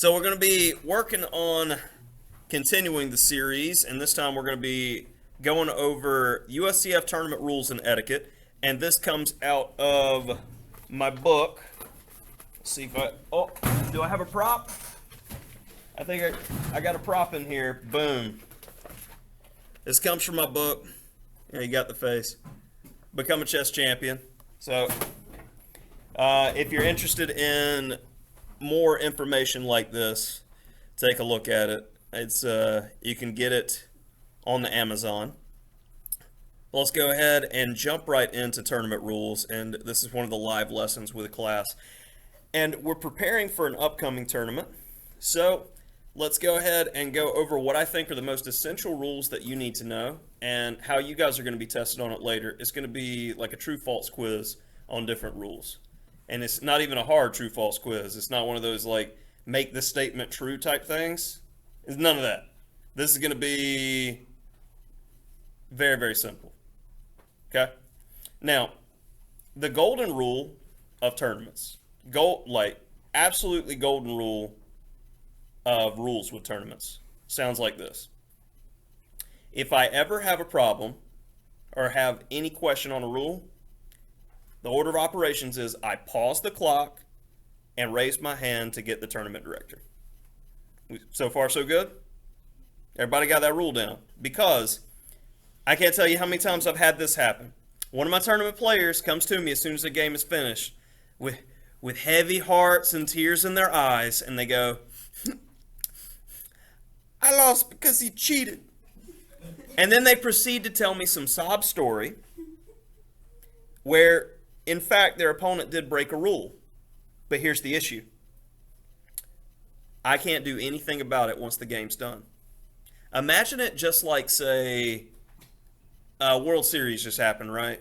So we're going to be working on continuing the series, and this time we're going to be going over USCF Tournament rules and etiquette, and this comes out of my book. Let's see if do I have a prop? I think I got a prop in here. Boom. This comes from my book. Yeah, you got the face. Become a chess champion. So if you're interested in more information like this, take a look at it. It's you can get it on the Amazon. Let's go ahead and jump right into tournament rules, and this is one of the live lessons with a class. And we're preparing for an upcoming tournament, so let's go ahead and go over what I think are the most essential rules that you need to know and how you guys are going to be tested on it later. It's going to be like a true-false quiz on different rules. And it's not even a hard true-false quiz. It's not one of those like make the statement true type things. It's none of that. This is going to be very, very simple. Okay? Now, the golden rule of tournaments, absolutely golden rule of rules with tournaments, sounds like this. If I ever have a problem or have any question on a rule, the order of operations is I pause the clock and raise my hand to get the tournament director. So far, so good? Everybody got that rule down? Because I can't tell you how many times I've had this happen. One of my tournament players comes to me as soon as the game is finished with heavy hearts and tears in their eyes, and they go, I lost because he cheated. And then they proceed to tell me some sob story where, in fact, their opponent did break a rule. But here's the issue. I can't do anything about it once the game's done. Imagine it just like, say, a World Series just happened, right?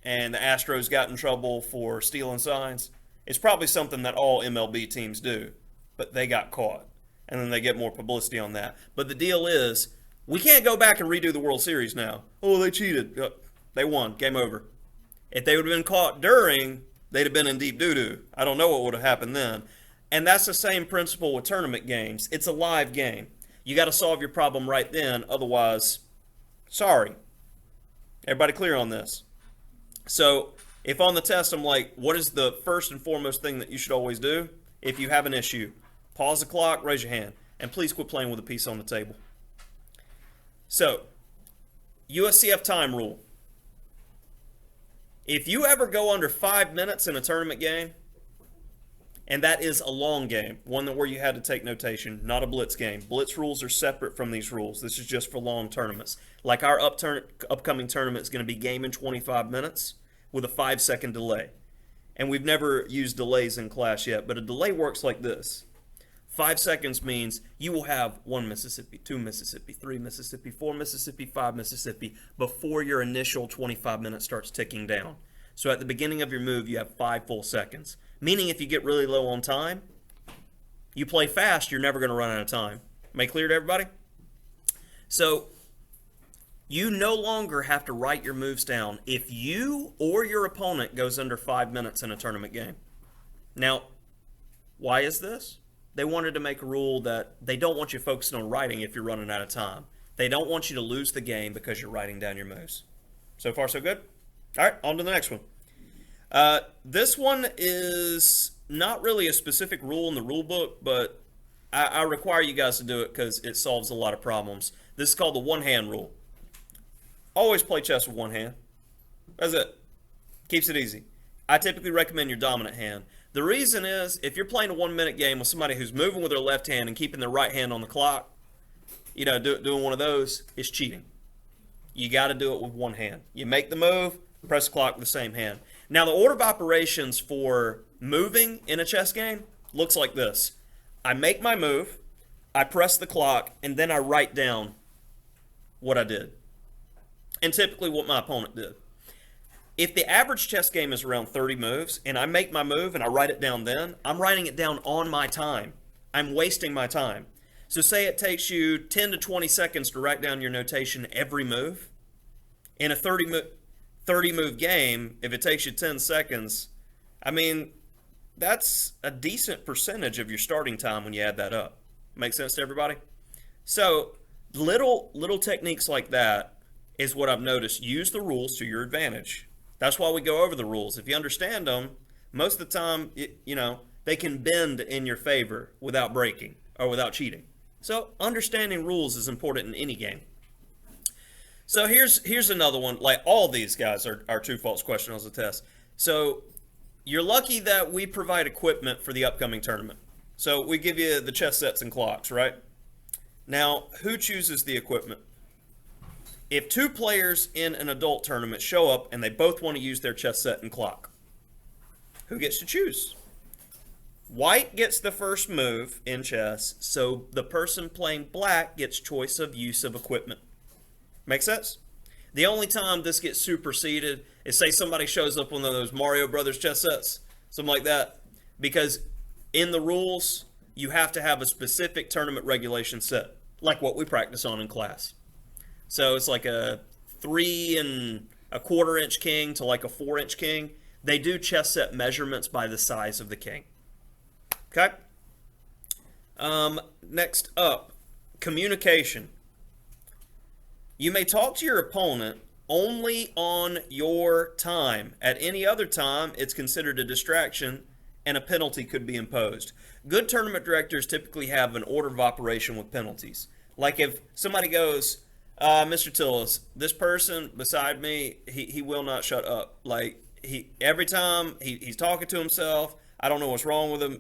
And the Astros got in trouble for stealing signs. It's probably something that all MLB teams do, but they got caught. And then they get more publicity on that. But the deal is, we can't go back and redo the World Series now. Oh, they cheated. They won. Game over. If they would have been caught during, they'd have been in deep doo-doo. I don't know what would have happened then. And that's the same principle with tournament games. It's a live game. You got to solve your problem right then. Otherwise, sorry. Everybody clear on this? So if on the test I'm like, what is the first and foremost thing that you should always do? If you have an issue, pause the clock, raise your hand, and please quit playing with a piece on the table. So, USCF time rule. If you ever go under 5 minutes in a tournament game, and that is a long game, one where you had to take notation, not a blitz game. Blitz rules are separate from these rules. This is just for long tournaments. Like our upcoming tournament is going to be game in 25 minutes with a 5-second delay. And we've never used delays in class yet, but a delay works like this. 5 seconds means you will have 1 Mississippi, 2 Mississippi, 3 Mississippi, 4 Mississippi, 5 Mississippi before your initial 25 minutes starts ticking down. So at the beginning of your move, you have 5 full seconds. Meaning if you get really low on time, you play fast, you're never going to run out of time. Make clear to everybody? So you no longer have to write your moves down if you or your opponent goes under 5 minutes in a tournament game. Now, why is this? They wanted to make a rule that they don't want you focusing on writing if you're running out of time. They don't want you to lose the game because you're writing down your moves. So far, so good? All right, on to the next one. This one is not really a specific rule in the rule book, but I require you guys to do it because it solves a lot of problems. This is called the one-hand rule. Always play chess with one hand. That's it. Keeps it easy. I typically recommend your dominant hand. The reason is, if you're playing a 1-minute game with somebody who's moving with their left hand and keeping their right hand on the clock, you know, doing one of those is cheating. You got to do it with one hand. You make the move, press the clock with the same hand. Now, the order of operations for moving in a chess game looks like this. I make my move, I press the clock, and then I write down what I did. And typically what my opponent did. If the average chess game is around 30 moves, and I make my move and I write it down then, I'm writing it down on my time. I'm wasting my time. So say it takes you 10 to 20 seconds to write down your notation every move. In a 30 move game, if it takes you 10 seconds, I mean, that's a decent percentage of your starting time when you add that up. Make sense to everybody? So little techniques like that is what I've noticed. Use the rules to your advantage. That's why we go over the rules. If you understand them, most of the time, they can bend in your favor without breaking or without cheating. So understanding rules is important in any game. So here's another one. Like all these guys are true false questions on the test. So you're lucky that we provide equipment for the upcoming tournament. So we give you the chess sets and clocks, right? Now, who chooses the equipment? If two players in an adult tournament show up and they both want to use their chess set and clock, who gets to choose? White gets the first move in chess, so the person playing black gets choice of use of equipment. Make sense? The only time this gets superseded is say somebody shows up one of those Mario Brothers chess sets, something like that, because in the rules, you have to have a specific tournament regulation set, like what we practice on in class. So it's like a 3 1/4 inch king to like a 4-inch king. They do chess set measurements by the size of the king. Okay? Next up, communication. You may talk to your opponent only on your time. At any other time, it's considered a distraction and a penalty could be imposed. Good tournament directors typically have an order of operation with penalties. Like if somebody goes, Mr. Tillis, this person beside me, he will not shut up. Like every time he's talking to himself, I don't know what's wrong with him.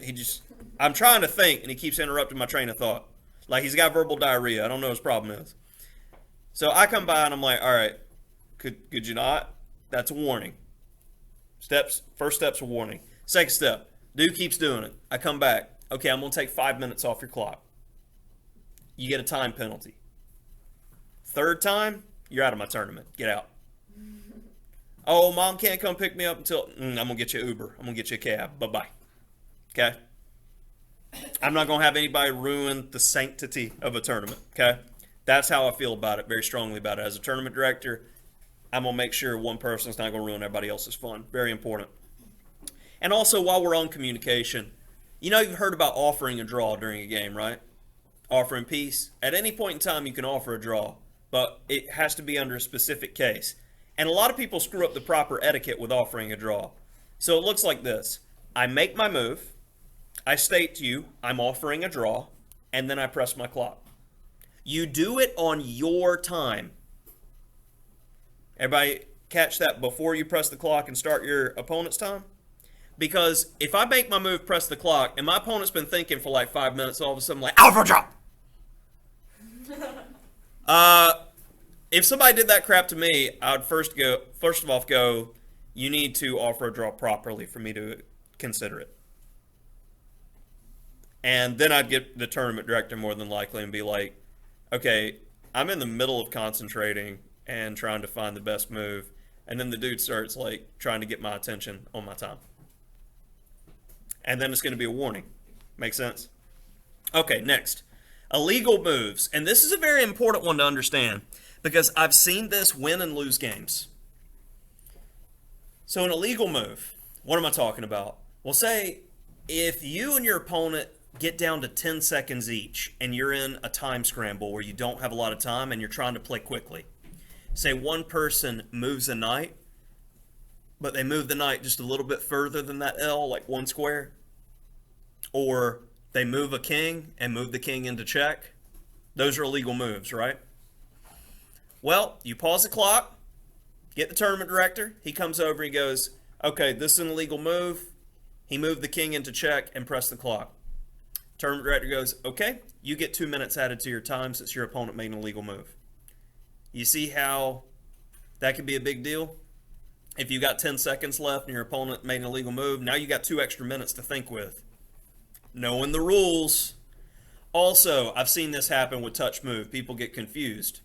I'm trying to think and he keeps interrupting my train of thought. Like he's got verbal diarrhea. I don't know what his problem is. So I come by and I'm like, all right, could you not? That's a warning. First step's a warning. Second step, dude keeps doing it. I come back. Okay, I'm going to take 5 minutes off your clock. You get a time penalty. Third time, you're out of my tournament. Get out. Oh, mom can't come pick me up until... I'm going to get you an Uber. I'm going to get you a cab. Bye-bye. Okay? I'm not going to have anybody ruin the sanctity of a tournament. Okay? That's how I feel about it, very strongly about it. As a tournament director, I'm going to make sure one person's not going to ruin everybody else's fun. Very important. And also, while we're on communication, you've heard about offering a draw during a game, right? Offering peace. At any point in time, you can offer a draw, but it has to be under a specific case. And a lot of people screw up the proper etiquette with offering a draw. So it looks like this. I make my move. I state to you, I'm offering a draw, and then I press my clock. You do it on your time. Everybody catch that before you press the clock and start your opponent's time? Because if I make my move, press the clock, and my opponent's been thinking for like 5 minutes, all of a sudden like, alpha drop! If somebody did that crap to me, I would first of all go, you need to offer a draw properly for me to consider it. And then I'd get the tournament director more than likely and be like, okay, I'm in the middle of concentrating and trying to find the best move. And then the dude starts like trying to get my attention on my time. And then it's going to be a warning. Make sense? Okay, next. Illegal moves. And this is a very important one to understand because I've seen this win and lose games. So an illegal move, what am I talking about? Well, say if you and your opponent get down to 10 seconds each and you're in a time scramble where you don't have a lot of time and you're trying to play quickly. Say one person moves a knight, but they move the knight just a little bit further than that L, like 1 square. Or they move a king and move the king into check. Those are illegal moves, right? Well, you pause the clock, get the tournament director. He comes over and he goes, okay, this is an illegal move. He moved the king into check and pressed the clock. Tournament director goes, okay, you get 2 minutes added to your time since your opponent made an illegal move. You see how that could be a big deal? If you got 10 seconds left and your opponent made an illegal move, now you got 2 extra minutes to think with. Knowing the rules. Also, I've seen this happen with touch move. People get confused.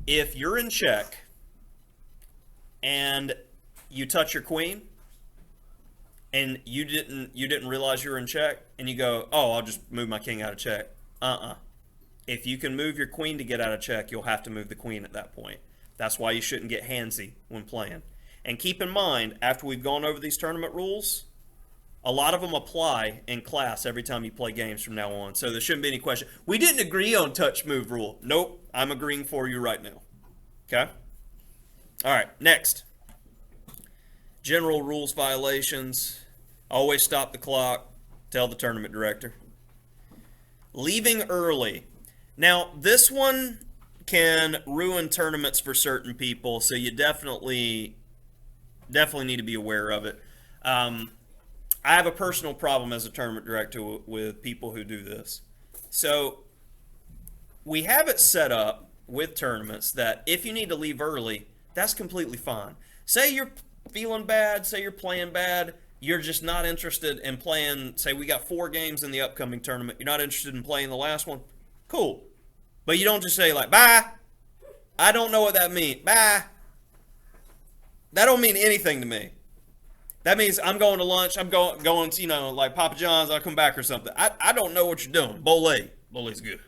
If you're in check and you touch your queen and you didn't realize you were in check and you go, oh, I'll just move my king out of check. If you can move your queen to get out of check, you'll have to move the queen at that point. That's why you shouldn't get handsy when playing. And keep in mind, after we've gone over these tournament rules, A lot of them apply in class every time you play games from now on. So there shouldn't be any question. We didn't agree on touch move rule. Nope, I'm agreeing for you right now. Okay? All right, next. General rules violations. Always stop the clock. Tell the tournament director. Leaving early. Now, this one can ruin tournaments for certain people, so you definitely need to be aware of it. I have a personal problem as a tournament director with people who do this. So we have it set up with tournaments that if you need to leave early, that's completely fine. Say you're feeling bad, say you're playing bad, you're just not interested in playing, say we got 4 games in the upcoming tournament, you're not interested in playing the last one, cool. But you don't just say like, bye. I don't know what that means. Bye. That don't mean anything to me. That means I'm going to lunch. I'm going to, like Papa John's. I'll come back or something. I don't know what you're doing. Bolé. Bolé's good.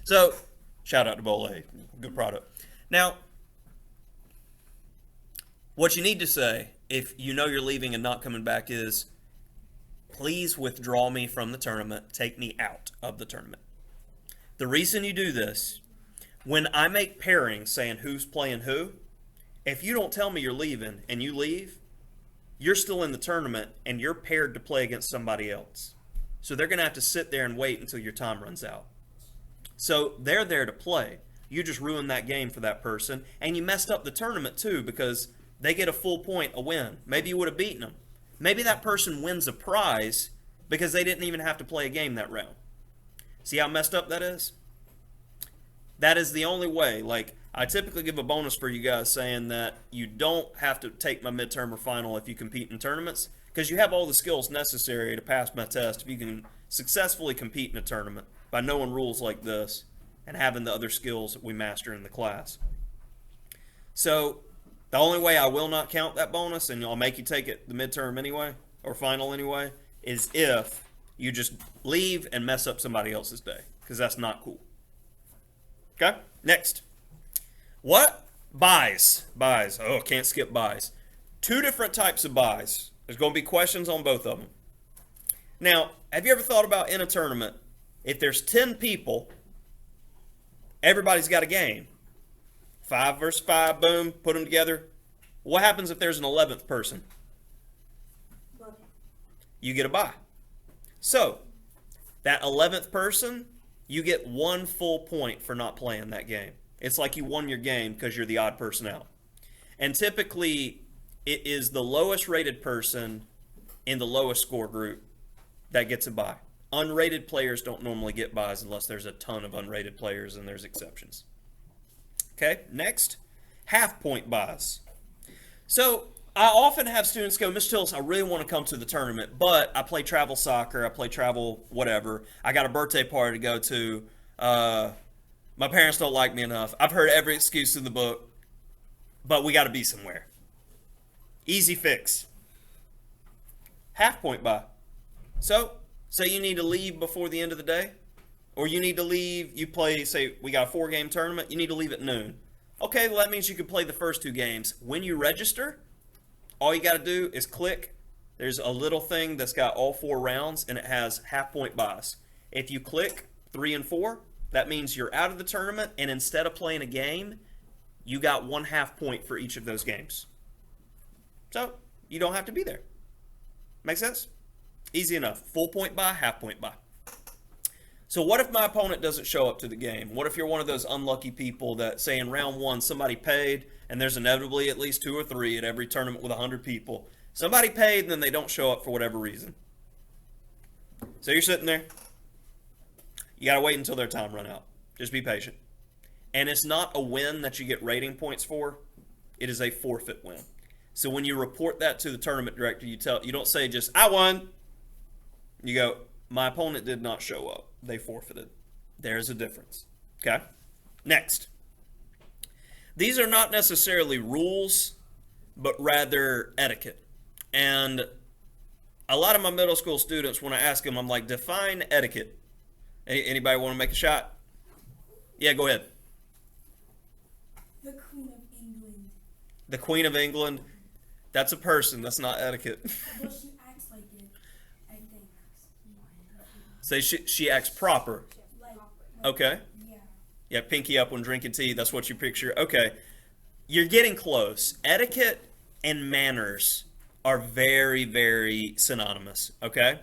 So, shout out to Bolé. Good product. Now, what you need to say if you know you're leaving and not coming back is, please withdraw me from the tournament. Take me out of the tournament. The reason you do this, when I make pairings saying who's playing who, if you don't tell me you're leaving and you leave, you're still in the tournament and you're paired to play against somebody else. So they're going to have to sit there and wait until your time runs out. So they're there to play. You just ruined that game for that person, and you messed up the tournament too because they get a full point, a win. Maybe you would have beaten them. Maybe that person wins a prize because they didn't even have to play a game that round. See how messed up that is? That is the only way. Like, I typically give a bonus for you guys saying that you don't have to take my midterm or final if you compete in tournaments because you have all the skills necessary to pass my test if you can successfully compete in a tournament by knowing rules like this and having the other skills that we master in the class. So the only way I will not count that bonus, and I'll make you take it the midterm anyway or final anyway, is if you just leave and mess up somebody else's day because that's not cool. Okay, next. What? Buys. Buys. Oh, can't skip buys. 2 different types of buys. There's going to be questions on both of them. Now, have you ever thought about in a tournament, if there's 10 people, everybody's got a game. 5 versus 5, boom, put them together. What happens if there's an 11th person? You get a buy. So, that 11th person, you get 1 full point for not playing that game. It's like you won your game because you're the odd person out. And typically, it is the lowest rated person in the lowest score group that gets a bye. Unrated players don't normally get buys unless there's a ton of unrated players and there's exceptions. Okay, next, half point buys. So I often have students go, Mr. Tillis, I really want to come to the tournament, but I play travel soccer, I play travel whatever. I got a birthday party to go to. My parents don't like me enough. I've heard every excuse in the book, but we got to be somewhere. Easy fix. Half point buy. So, say you need to leave before the end of the day, or you need to leave, you play, say we got a 4-game tournament, you need to leave at noon. Okay, well that means you can play the first 2 games. When you register, all you got to do is click. There's a little thing that's got all 4 rounds, and it has half point buys. If you click 3 and 4, that means you're out of the tournament, and instead of playing a game, you got 1 half point for each of those games. So, you don't have to be there. Make sense? Easy enough. Full point buy, half point buy. So what if my opponent doesn't show up to the game? What if you're one of those unlucky people that, say in round 1, somebody paid, and there's inevitably at least 2 or 3 at every tournament with 100 people. Somebody paid, and then they don't show up for whatever reason. So you're sitting there. You got to wait until their time run out. Just be patient. And it's not a win that you get rating points for. It is a forfeit win. So when you report that to the tournament director, you don't say just, I won. You go, my opponent did not show up. They forfeited. There's a difference. Okay? Next. These are not necessarily rules, but rather etiquette. And a lot of my middle school students, when I ask them, I'm like, define etiquette. Anybody want to make a shot? Yeah, go ahead. The Queen of England. The Queen of England. That's a person. That's not etiquette. Well, she acts like it. Say she acts proper. Like, Okay. yeah. Yeah, pinky up when drinking tea. That's what you picture. Okay. You're getting close. Etiquette and manners are very, very synonymous. Okay.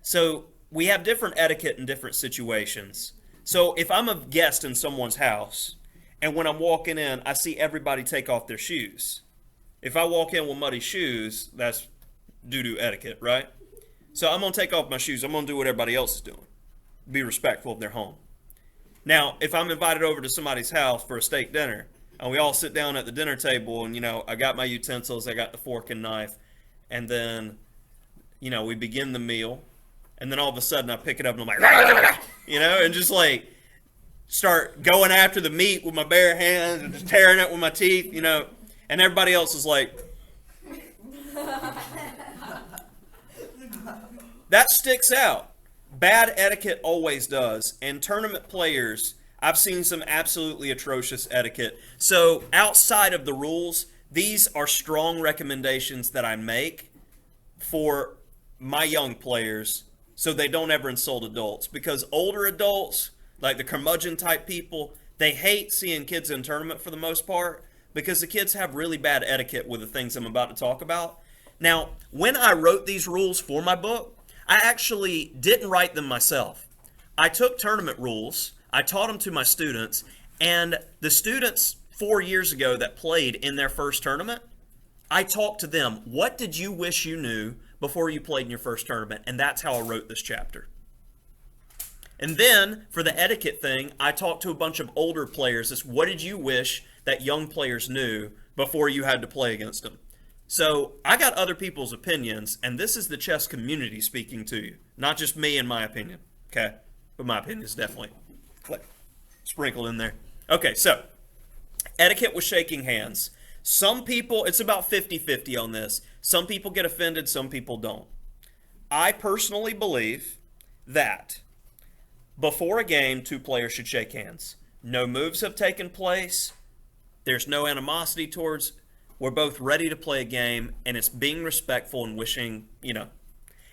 So we have different etiquette in different situations. So if I'm a guest in someone's house and when I'm walking in, I see everybody take off their shoes. If I walk in with muddy shoes, that's doo-doo etiquette, right? So I'm going to take off my shoes. I'm going to do what everybody else is doing. Be respectful of their home. Now, if I'm invited over to somebody's house for a steak dinner, and we all sit down at the dinner table, and, I got my utensils, I got the fork and knife, and then, we begin the meal, and then all of a sudden I pick it up and I'm like, and just like start going after the meat with my bare hands and just tearing it with my teeth, and everybody else is like, that sticks out. Bad etiquette always does. And tournament players, I've seen some absolutely atrocious etiquette. So outside of the rules, these are strong recommendations that I make for my young players so they don't ever insult adults. Because older adults, like the curmudgeon type people, they hate seeing kids in tournament for the most part because the kids have really bad etiquette with the things I'm about to talk about. Now, when I wrote these rules for my book, I actually didn't write them myself. I took tournament rules, I taught them to my students, and the students 4 years ago that played in their first tournament, I talked to them, what did you wish you knew before you played in your first tournament? And that's how I wrote this chapter. And then, for the etiquette thing, I talked to a bunch of older players. It's what did you wish that young players knew before you had to play against them? So I got other people's opinions, and this is the chess community speaking to you, not just me and my opinion, okay? But my opinion is definitely sprinkled in there. Okay, so etiquette with shaking hands. Some people, it's about 50-50 on this. Some people get offended, some people don't. I personally believe that before a game, two players should shake hands. No moves have taken place. There's no animosity towards. We're both ready to play a game, and it's being respectful and wishing,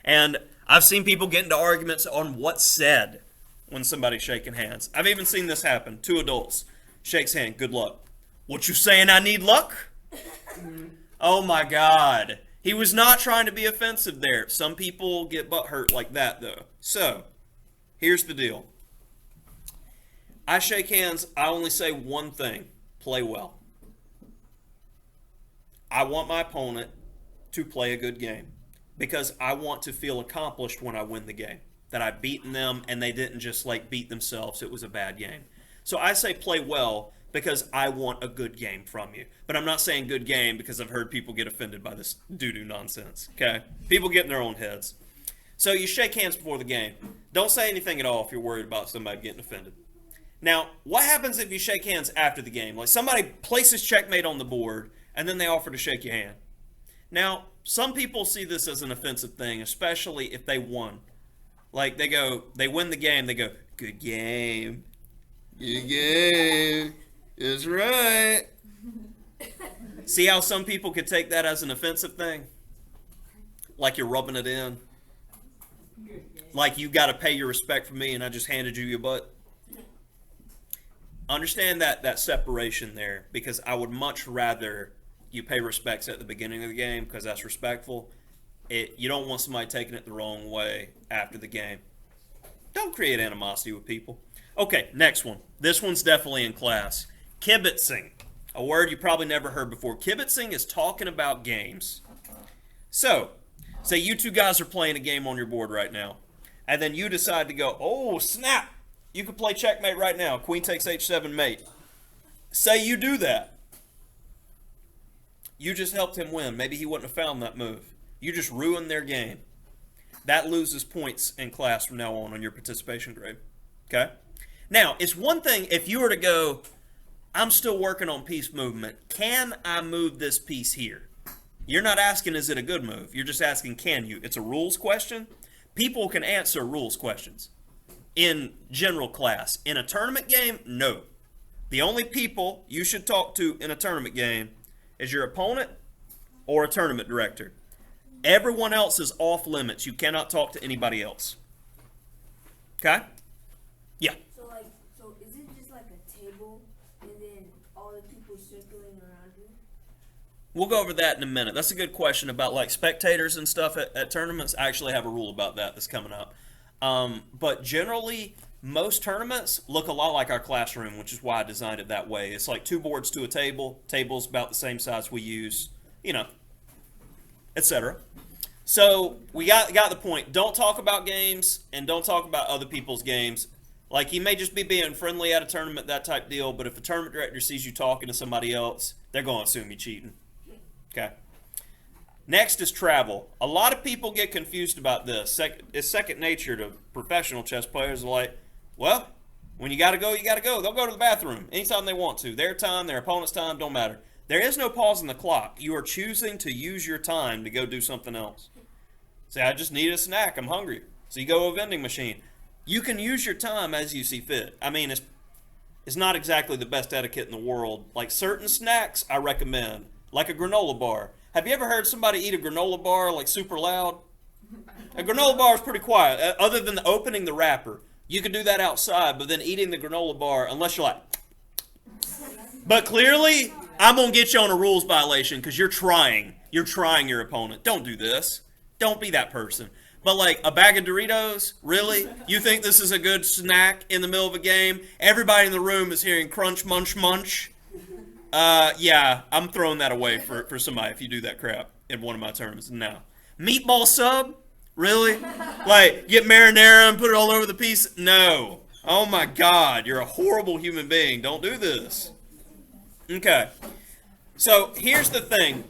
And I've seen people get into arguments on what's said when somebody's shaking hands. I've even seen this happen. Two adults shakes hand, good luck. What you saying, I need luck? Oh my God. He was not trying to be offensive there. Some people get butthurt like that, though. So, here's the deal. I shake hands, I only say one thing, play well. I want my opponent to play a good game because I want to feel accomplished when I win the game, that I've beaten them and they didn't just beat themselves. It was a bad game. So I say play well because I want a good game from you. But I'm not saying good game because I've heard people get offended by this doo-doo nonsense, okay? People get in their own heads. So you shake hands before the game. Don't say anything at all if you're worried about somebody getting offended. Now, what happens if you shake hands after the game? Like somebody places checkmate on the board and then they offer to shake your hand. Now, some people see this as an offensive thing, especially if they won. Like they win the game, they go, good game. Good game. That's right. See how some people could take that as an offensive thing? Like you're rubbing it in. Like you got to pay your respect for me and I just handed you your butt. Understand that separation there, because I would much rather you pay respects at the beginning of the game because that's respectful. You don't want somebody taking it the wrong way after the game. Don't create animosity with people. Okay, next one. This one's definitely in class. Kibitzing, a word you probably never heard before. Kibitzing is talking about games. So, say you two guys are playing a game on your board right now, and then you decide to go, oh, snap, you could play checkmate right now. Queen takes h7 mate. Say you do that. You just helped him win. Maybe he wouldn't have found that move. You just ruined their game. That loses points in class from now on your participation grade. Okay? Now, it's one thing if you were to go, I'm still working on piece movement. Can I move this piece here? You're not asking, is it a good move? You're just asking, can you? It's a rules question. People can answer rules questions in general class. In a tournament game, no. The only people you should talk to in a tournament game is your opponent or a tournament director. Everyone else is off limits. You cannot talk to anybody else. Okay? Yeah. So is it just like a table and then all the people circling around you? We'll go over that in a minute. That's a good question about like spectators and stuff at tournaments. I actually have a rule about that that's coming up. But generally, most tournaments look a lot like our classroom, which is why I designed it that way. It's like 2 boards to a table. Table's about the same size we use, etc. So we got the point. Don't talk about games and don't talk about other people's games. Like, you may just be being friendly at a tournament, that type deal, but if the tournament director sees you talking to somebody else, they're going to assume you're cheating. Okay. Next is travel. A lot of people get confused about this. It's second nature to professional chess players. Are like, well, when you got to go, you got to go. They'll go to the bathroom anytime they want to. Their time, their opponent's time, don't matter. There is no pause in the clock. You are choosing to use your time to go do something else. Say, I just need a snack. I'm hungry. So you go to a vending machine. You can use your time as you see fit. I mean, it's not exactly the best etiquette in the world. Like, certain snacks I recommend, like a granola bar. Have you ever heard somebody eat a granola bar like super loud? A granola bar is pretty quiet, other than opening the wrapper. You can do that outside, but then eating the granola bar, unless you're like... But clearly, I'm going to get you on a rules violation because you're trying. You're trying your opponent. Don't do this. Don't be that person. But like a bag of Doritos, really? You think this is a good snack in the middle of a game? Everybody in the room is hearing crunch, munch, munch. Yeah, I'm throwing that away for somebody if you do that crap in one of my tournaments. No. Meatball sub? Really? Like, get marinara and put it all over the piece? No. Oh my God, you're a horrible human being. Don't do this. Okay. So here's the thing.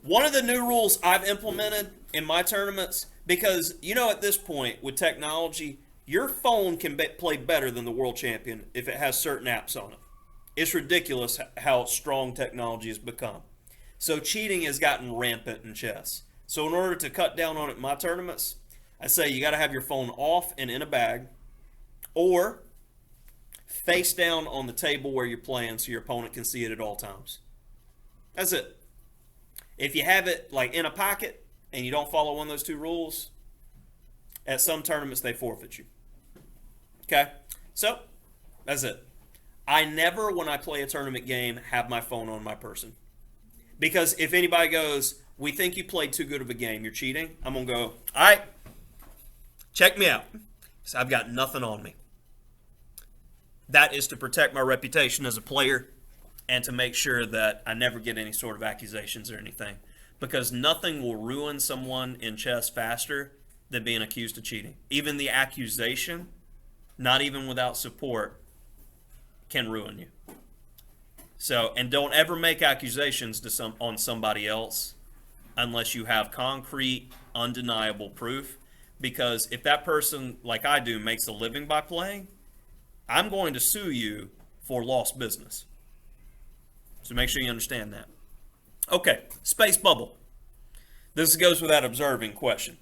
One of the new rules I've implemented in my tournaments, because, at this point with technology, your phone can play better than the world champion if it has certain apps on it. It's ridiculous how strong technology has become. So cheating has gotten rampant in chess. So in order to cut down on it in my tournaments, I say you got to have your phone off and in a bag, or face down on the table where you're playing so your opponent can see it at all times. That's it. If you have it like in a pocket and you don't follow one of those 2 rules, at some tournaments they forfeit you. Okay? So, that's it. I never, when I play a tournament game, have my phone on my person. Because if anybody goes, we think you played too good of a game, you're cheating, I'm going to go, all right, check me out. So I've got nothing on me. That is to protect my reputation as a player and to make sure that I never get any sort of accusations or anything. Because nothing will ruin someone in chess faster than being accused of cheating. Even the accusation, not even without support, can ruin you. So, and don't ever make accusations on somebody else unless you have concrete, undeniable proof. Because if that person, like I do, makes a living by playing, I'm going to sue you for lost business. So make sure you understand that. Okay, space bubble. This goes with that observing question.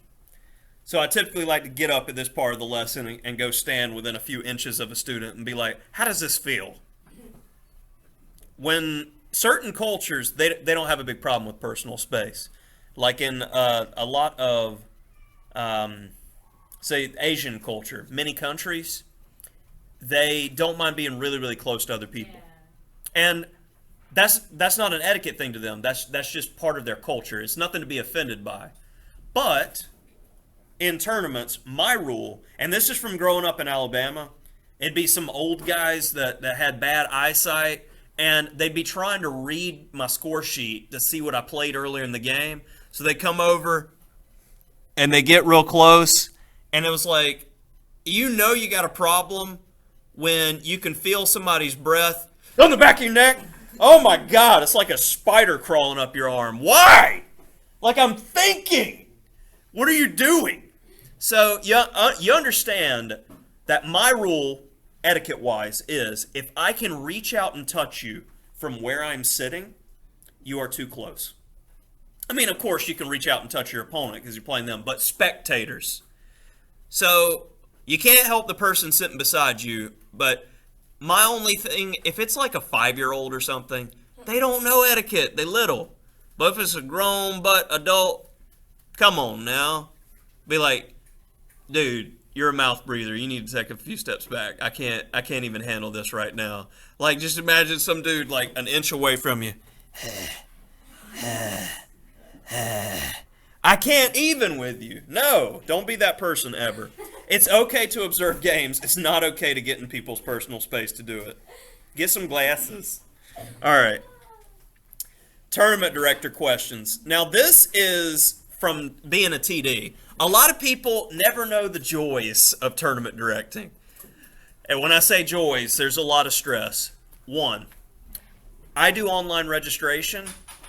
So I typically like to get up at this part of the lesson and go stand within a few inches of a student and be like, how does this feel? When certain cultures, they don't have a big problem with personal space. Like in a lot of, say, Asian culture, many countries, they don't mind being really, really close to other people. Yeah. And that's not an etiquette thing to them. That's just part of their culture. It's nothing to be offended by. But in tournaments, my rule, and this is from growing up in Alabama, it'd be some old guys that had bad eyesight, and they'd be trying to read my score sheet to see what I played earlier in the game. So they come over, and they get real close, and it was like, you got a problem when you can feel somebody's breath on the back of your neck. Oh my God, it's like a spider crawling up your arm. Why? Like, I'm thinking. What are you doing? So you understand that my rule, etiquette-wise, is if I can reach out and touch you from where I'm sitting, you are too close. I mean, of course, you can reach out and touch your opponent because you're playing them, but spectators. So you can't help the person sitting beside you, but my only thing, if it's like a 5-year-old or something, they don't know etiquette. They little. But if it's a grown but adult, come on now. Be like, dude, you're a mouth breather. You need to take a few steps back. I can't even handle this right now. Like, just imagine some dude like an inch away from you. I can't even with you. No, don't be that person ever. It's okay to observe games. It's not okay to get in people's personal space to do it. Get some glasses. All right. Tournament director questions. Now, this is from being a TD. A lot of people never know the joys of tournament directing. And when I say joys, there's a lot of stress. One, I do online registration,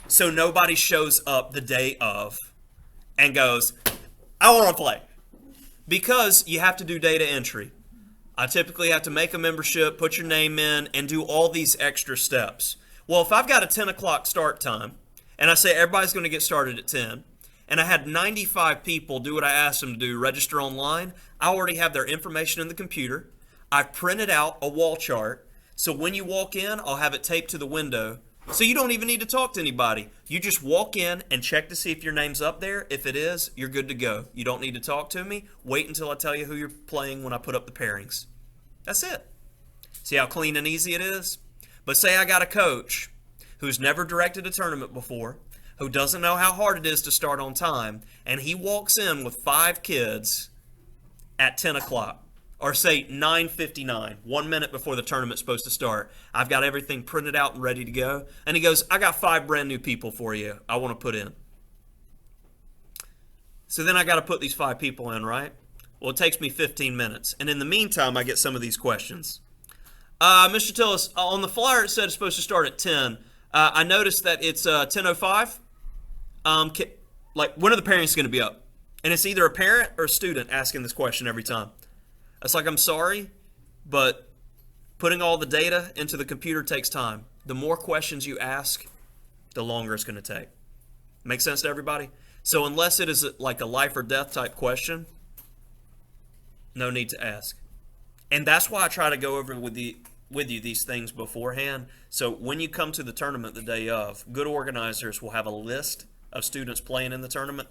so nobody shows up the day of and goes, I want to play. Because you have to do data entry. I typically have to make a membership, put your name in, and do all these extra steps. Well, if I've got a 10 o'clock start time, and I say everybody's going to get started at 10, and I had 95 people do what I asked them to do, register online, I already have their information in the computer. I've printed out a wall chart, so when you walk in, I'll have it taped to the window. So you don't even need to talk to anybody. You just walk in and check to see if your name's up there. If it is, you're good to go. You don't need to talk to me. Wait until I tell you who you're playing when I put up the pairings. That's it. See how clean and easy it is? But say I got a coach who's never directed a tournament before, who doesn't know how hard it is to start on time, and he walks in with 5 kids at 10 o'clock. Or say 9:59, 1 minute before the tournament's supposed to start. I've got everything printed out and ready to go. And he goes, I got 5 brand new people for you I want to put in. So then I got to put these 5 people in, right? Well, it takes me 15 minutes. And in the meantime, I get some of these questions. Mr. Tillis, on the flyer it said it's supposed to start at 10. I noticed that it's 10:05. When are the pairings going to be up? And it's either a parent or a student asking this question every time. It's like, I'm sorry, but putting all the data into the computer takes time. The more questions you ask, the longer it's going to take. Make sense to everybody? So unless it is like a life or death type question, no need to ask. And that's why I try to go over with you these things beforehand. So when you come to the tournament the day of, good organizers will have a list of students playing in the tournament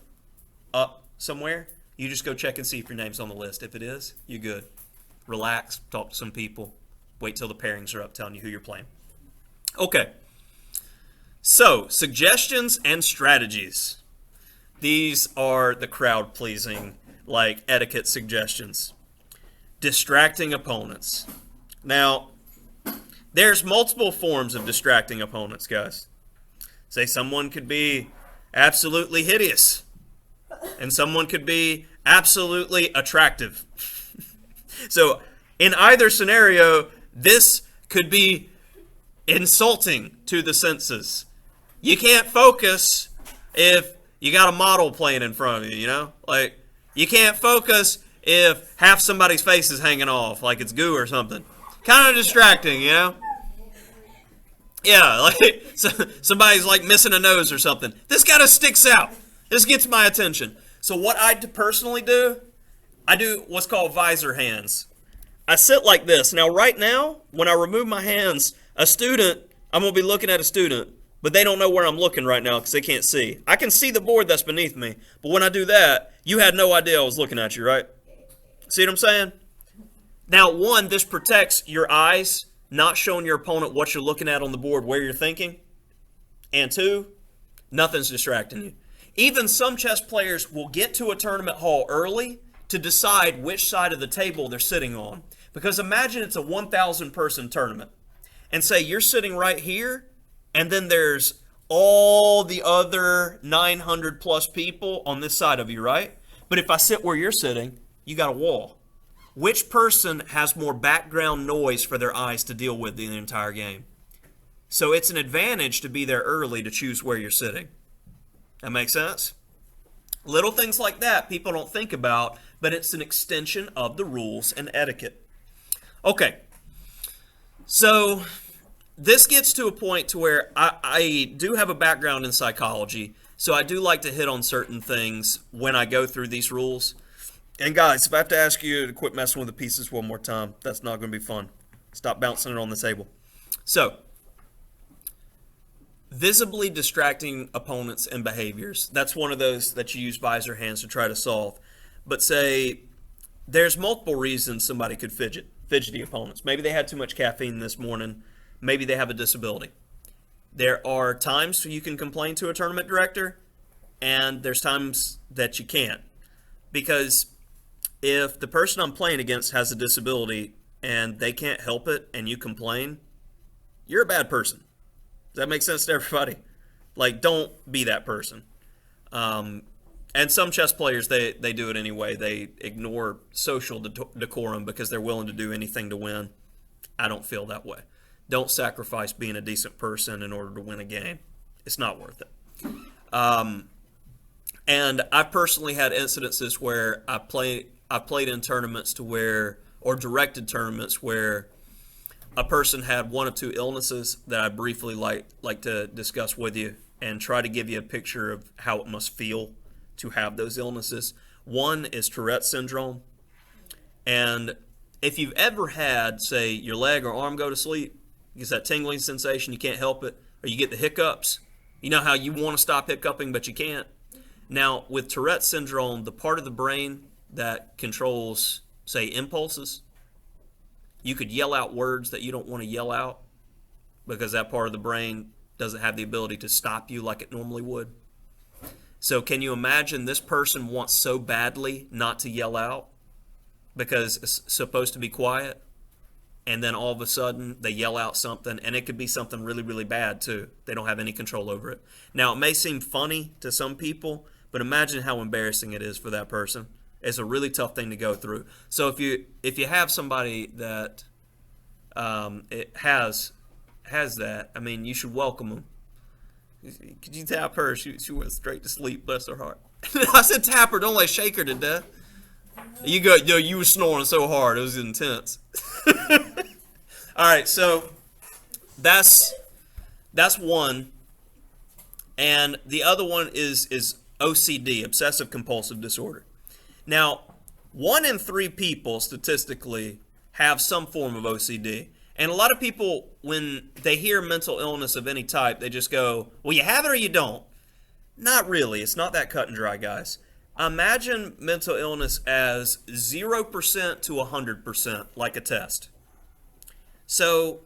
up somewhere. You just go check and see if your name's on the list. If it is, you're good. Relax, talk to some people, wait till the pairings are up telling you who you're playing. Okay, so suggestions and strategies. These are the crowd-pleasing, like etiquette suggestions. Distracting opponents. Now, there's multiple forms of distracting opponents, guys. Say someone could be absolutely hideous, and someone could be absolutely attractive. So in either scenario, this could be insulting to the senses. You can't focus if you got a model playing in front of you, you know? Like, you can't focus if half somebody's face is hanging off, like it's goo or something. Kind of distracting, you know? Yeah, like somebody's like missing a nose or something. This kind of sticks out. This gets my attention. So what I personally do, I do what's called visor hands. I sit like this. Now right now, when I remove my hands, I'm going to be looking at a student, but they don't know where I'm looking right now because they can't see. I can see the board that's beneath me, but when I do that, you had no idea I was looking at you, right? See what I'm saying? Now, one, this protects your eyes, not showing your opponent what you're looking at on the board, where you're thinking. And two, nothing's distracting you. Even some chess players will get to a tournament hall early to decide which side of the table they're sitting on. Because imagine it's a 1,000 person tournament. And say you're sitting right here, and then there's all the other 900 plus people on this side of you, right? But if I sit where you're sitting, you got a wall. Which person has more background noise for their eyes to deal with the entire game? So it's an advantage to be there early to choose where you're sitting. That makes sense? Little things like that people don't think about, but it's an extension of the rules and etiquette. Okay, so this gets to a point to where I do have a background in psychology, so I do like to hit on certain things when I go through these rules. And guys, if I have to ask you to quit messing with the pieces one more time, that's not going to be fun. Stop bouncing it on the table. So, visibly distracting opponents and behaviors. That's one of those that you use visor hands to try to solve. But say there's multiple reasons somebody could fidgety opponents. Maybe they had too much caffeine this morning. Maybe they have a disability. There are times you can complain to a tournament director, and there's times that you can't. Because if the person I'm playing against has a disability and they can't help it and you complain, you're a bad person. Does that make sense to everybody? Like, don't be that person. And some chess players, they do it anyway. They ignore social decorum because they're willing to do anything to win. I don't feel that way. Don't sacrifice being a decent person in order to win a game. It's not worth it. And I've personally had incidences where I've played in tournaments or directed tournaments where a person had one of two illnesses that I briefly like to discuss with you and try to give you a picture of how it must feel to have those illnesses. One is Tourette's syndrome. And if you've ever had, say, your leg or arm go to sleep, you get that tingling sensation, you can't help it, or you get the hiccups. You know how you want to stop hiccuping, but you can't? Now, with Tourette's syndrome, the part of the brain that controls, say, impulses, you could yell out words that you don't want to yell out because that part of the brain doesn't have the ability to stop you like it normally would. So can you imagine this person wants so badly not to yell out because it's supposed to be quiet, and then all of a sudden they yell out something, and it could be something really, really bad too. They don't have any control over it. Now, it may seem funny to some people, but imagine how embarrassing it is for that person. It's a really tough thing to go through. So if you have somebody that it has that, I mean, you should welcome them. Could you tap her? She went straight to sleep, bless her heart. I said tap her, don't like shake her to death. You were snoring so hard, it was intense. All right, so that's one. And the other one is OCD, obsessive compulsive disorder. Now, 1 in 3 people statistically have some form of OCD. And a lot of people, when they hear mental illness of any type, they just go, well, you have it or you don't. Not really. It's not that cut and dry, guys. Imagine mental illness as 0% to 100%, like a test. So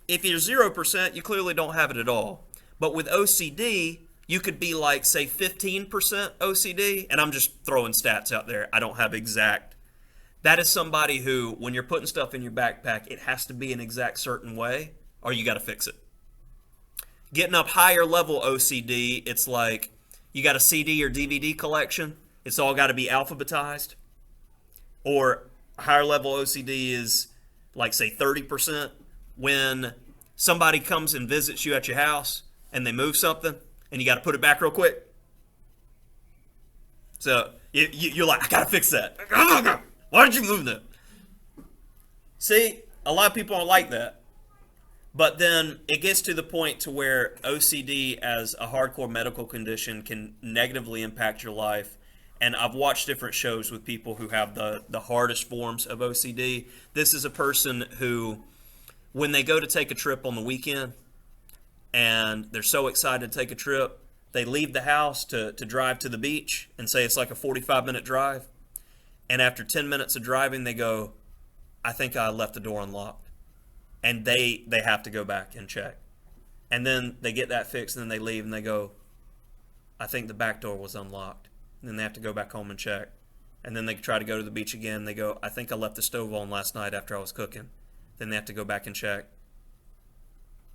if you're 0%, you clearly don't have it at all. But with OCD, you could be like, say, 15% OCD, and I'm just throwing stats out there. I don't have exact. That is somebody who, when you're putting stuff in your backpack, it has to be an exact certain way, or you got to fix it. Getting up higher level OCD, it's like you got a CD or DVD collection. It's all got to be alphabetized. Or higher level OCD is like, say, 30%. When somebody comes and visits you at your house and they move something, and you got to put it back real quick. So you're like, I got to fix that. Why did you move that? See, a lot of people are like that. But then it gets to the point to where OCD as a hardcore medical condition can negatively impact your life. And I've watched different shows with people who have the hardest forms of OCD. This is a person who, when they go to take a trip on the weekend, and they're so excited to take a trip, they leave the house to drive to the beach and say it's like a 45-minute drive. And after 10 minutes of driving, they go, I think I left the door unlocked. And they have to go back and check. And then they get that fixed, and then they leave, and they go, I think the back door was unlocked. And then they have to go back home and check. And then they try to go to the beach again. They go, I think I left the stove on last night after I was cooking. Then they have to go back and check.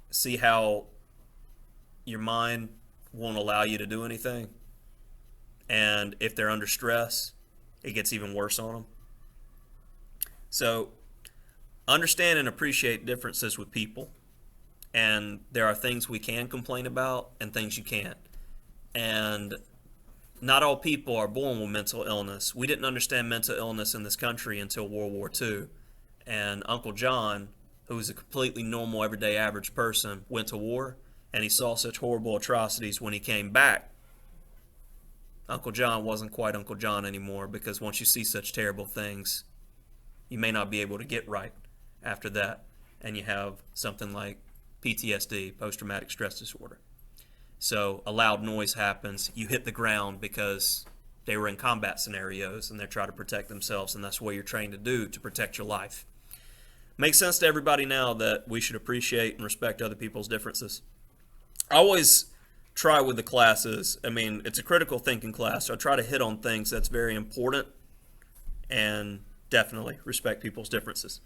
See how your mind won't allow you to do anything? And if they're under stress, it gets even worse on them. So understand and appreciate differences with people. And there are things we can complain about and things you can't. And not all people are born with mental illness. We didn't understand mental illness in this country until World War II. And Uncle John, who was a completely normal, everyday, average person, went to war, and he saw such horrible atrocities. When he came back, Uncle John wasn't quite Uncle John anymore, because once you see such terrible things, you may not be able to get right after that, and you have something like PTSD, post-traumatic stress disorder. So a loud noise happens, you hit the ground because They were in combat scenarios, and they're trying to protect themselves, and that's what you're trained to do to protect your life. Makes sense to everybody now that we should appreciate and respect other people's differences. I always try with the classes, I mean, it's a critical thinking class, so I try to hit on things that's very important and definitely respect people's differences.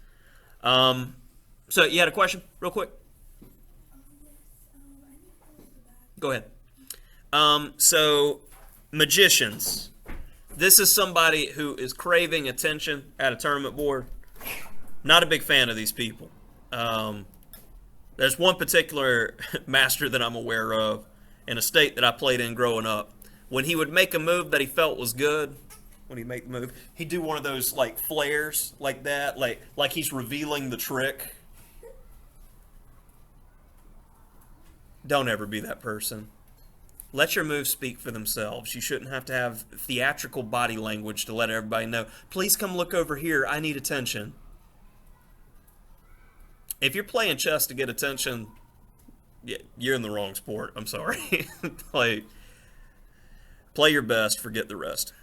So you had a question real quick? Yes. I need to go to the back. Go ahead. So magicians. This is somebody who is craving attention at a tournament board. Not a big fan of these people. There's one particular master that I'm aware of in a state that I played in growing up. When he would make a move that he felt was good, when he'd make the move, he'd do one of those like flares like that, like he's revealing the trick. Don't ever be that person. Let your moves speak for themselves. You shouldn't have to have theatrical body language to let everybody know, please come look over here, I need attention. If you're playing chess to get attention, you're in the wrong sport. I'm sorry. Play your best, forget the rest.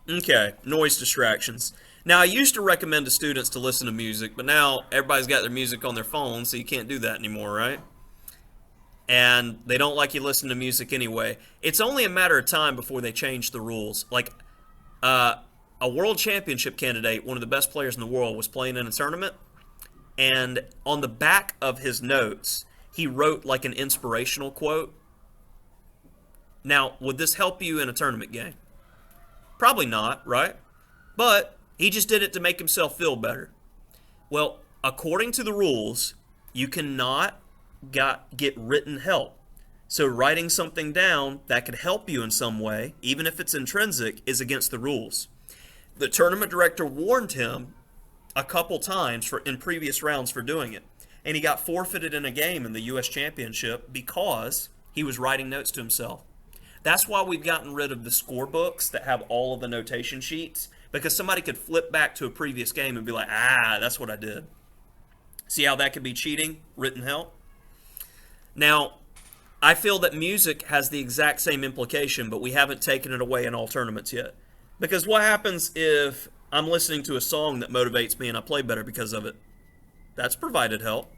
Okay, noise distractions. Now, I used to recommend to students to listen to music, but now everybody's got their music on their phone, so you can't do that anymore, right? And they don't like you listening to music anyway. It's only a matter of time before they change the rules. Like, a world championship candidate, one of the best players in the world, was playing in a tournament, and on the back of his notes, he wrote like an inspirational quote. Now, would this help you in a tournament game? Probably not, right? But he just did it to make himself feel better. Well, according to the rules, you cannot get written help. So writing something down that could help you in some way, even if it's intrinsic, is against the rules. The tournament director warned him a couple times in previous rounds for doing it. And he got forfeited in a game in the U.S. Championship because he was writing notes to himself. That's why we've gotten rid of the scorebooks that have all of the notation sheets, because somebody could flip back to a previous game and be like, that's what I did. See how that could be cheating, written help? Now, I feel that music has the exact same implication, but we haven't taken it away in all tournaments yet. Because what happens if I'm listening to a song that motivates me and I play better because of it? That's provided help.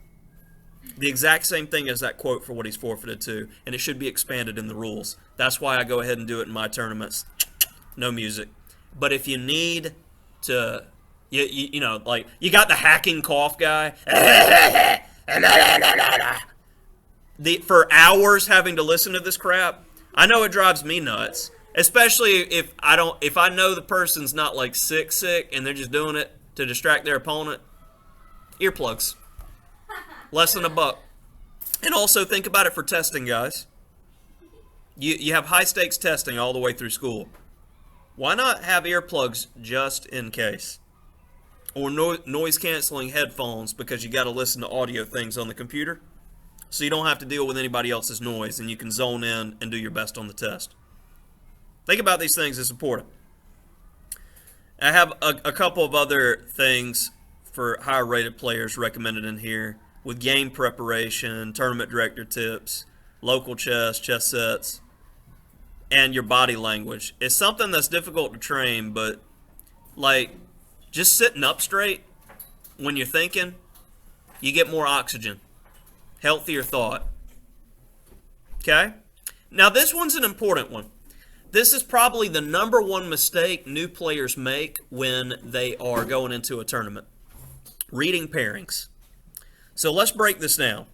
The exact same thing as that quote for what he's forfeited to, and it should be expanded in the rules. That's why I go ahead and do it in my tournaments. No music. But if you need to, you know, like, you got the hacking cough guy. For hours having to listen to this crap, I know it drives me nuts. Especially if I know the person's not like sick and they're just doing it to distract their opponent. Earplugs. Less than $1. And also think about it for testing, guys. You have high stakes testing all the way through school. Why not have earplugs just in case? Or noise canceling headphones because you got to listen to audio things on the computer. So you don't have to deal with anybody else's noise and you can zone in and do your best on the test. Think about these things, it's important. I have a couple of other things for higher rated players recommended in here with game preparation, tournament director tips, local chess sets, and your body language. It's something that's difficult to train, but like just sitting up straight when you're thinking, you get more oxygen, healthier thought. Okay? Now this one's an important one. This is probably the #1 mistake new players make when they are going into a tournament. Reading pairings. So let's break this down.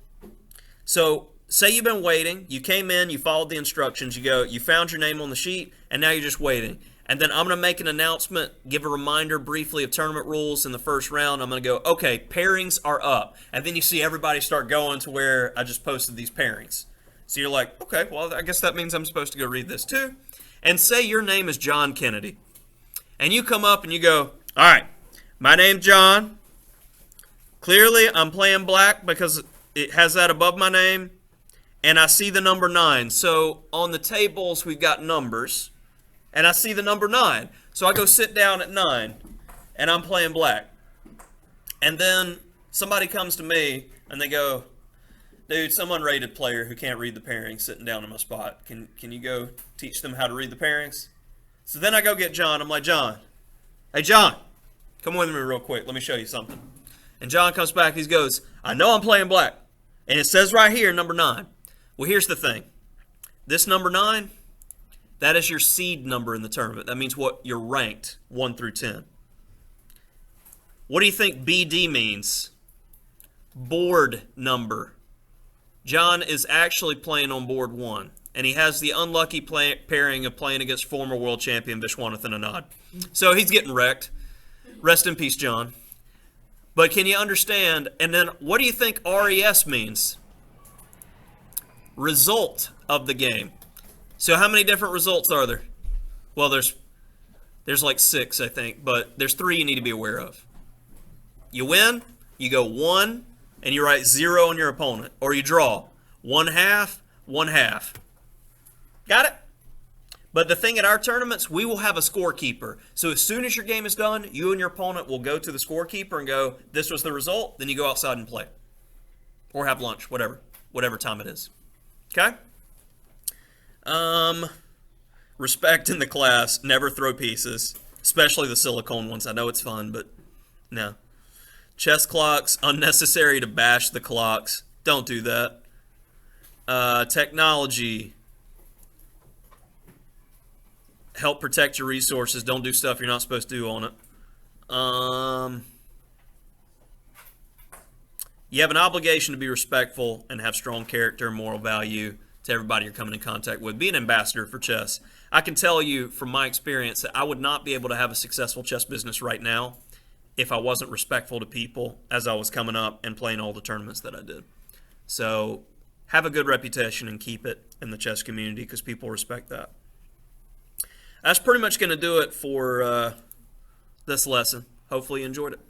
So say you've been waiting, you came in, you followed the instructions, you found your name on the sheet, and now you're just waiting. And then I'm going to make an announcement, give a reminder briefly of tournament rules in the first round. I'm going to go, okay, pairings are up. And then you see everybody start going to where I just posted these pairings. So you're like, okay, well, I guess that means I'm supposed to go read this too. And say your name is John Kennedy. And you come up and you go, all right, my name's John. Clearly, I'm playing black because it has that above my name. And I see the number 9. So on the tables, we've got numbers. And I see the number 9. So I go sit down at 9. And I'm playing black. And then somebody comes to me and they go, Dude, some unrated player who can't read the pairings sitting down in my spot. Can you go teach them how to read the pairings? So then I go get John. I'm like, John, hey, John, come with me real quick. Let me show you something. And John comes back. He goes, I know I'm playing black. And it says right here, number 9. Well, here's the thing. This number 9, that is your seed number in the tournament. That means what you're ranked, 1 through 10. What do you think BD means? Board number. John is actually playing on board 1. And he has the unlucky pairing of playing against former world champion Vishwanathan Anand. So he's getting wrecked. Rest in peace, John. But can you understand? And then what do you think RES means? Result of the game. So how many different results are there? Well, there's like 6, I think, but there's 3 you need to be aware of. You win, you go 1, and you write 0 on your opponent. Or you draw 1/2, 1/2. Got it? But the thing at our tournaments, we will have a scorekeeper. So as soon as your game is done, you and your opponent will go to the scorekeeper and go, this was the result. Then you go outside and play. Or have lunch, whatever time it is. Okay? Respect in the class. Never throw pieces. Especially the silicone ones. I know it's fun, but no. Chess clocks. Unnecessary to bash the clocks. Don't do that. Technology. Help protect your resources. Don't do stuff you're not supposed to do on it. You have an obligation to be respectful and have strong character and moral value to everybody you're coming in contact with. Be an ambassador for chess. I can tell you from my experience that I would not be able to have a successful chess business right now if I wasn't respectful to people as I was coming up and playing all the tournaments that I did. So have a good reputation and keep it in the chess community because people respect that. That's pretty much going to do it for this lesson. Hopefully you enjoyed it.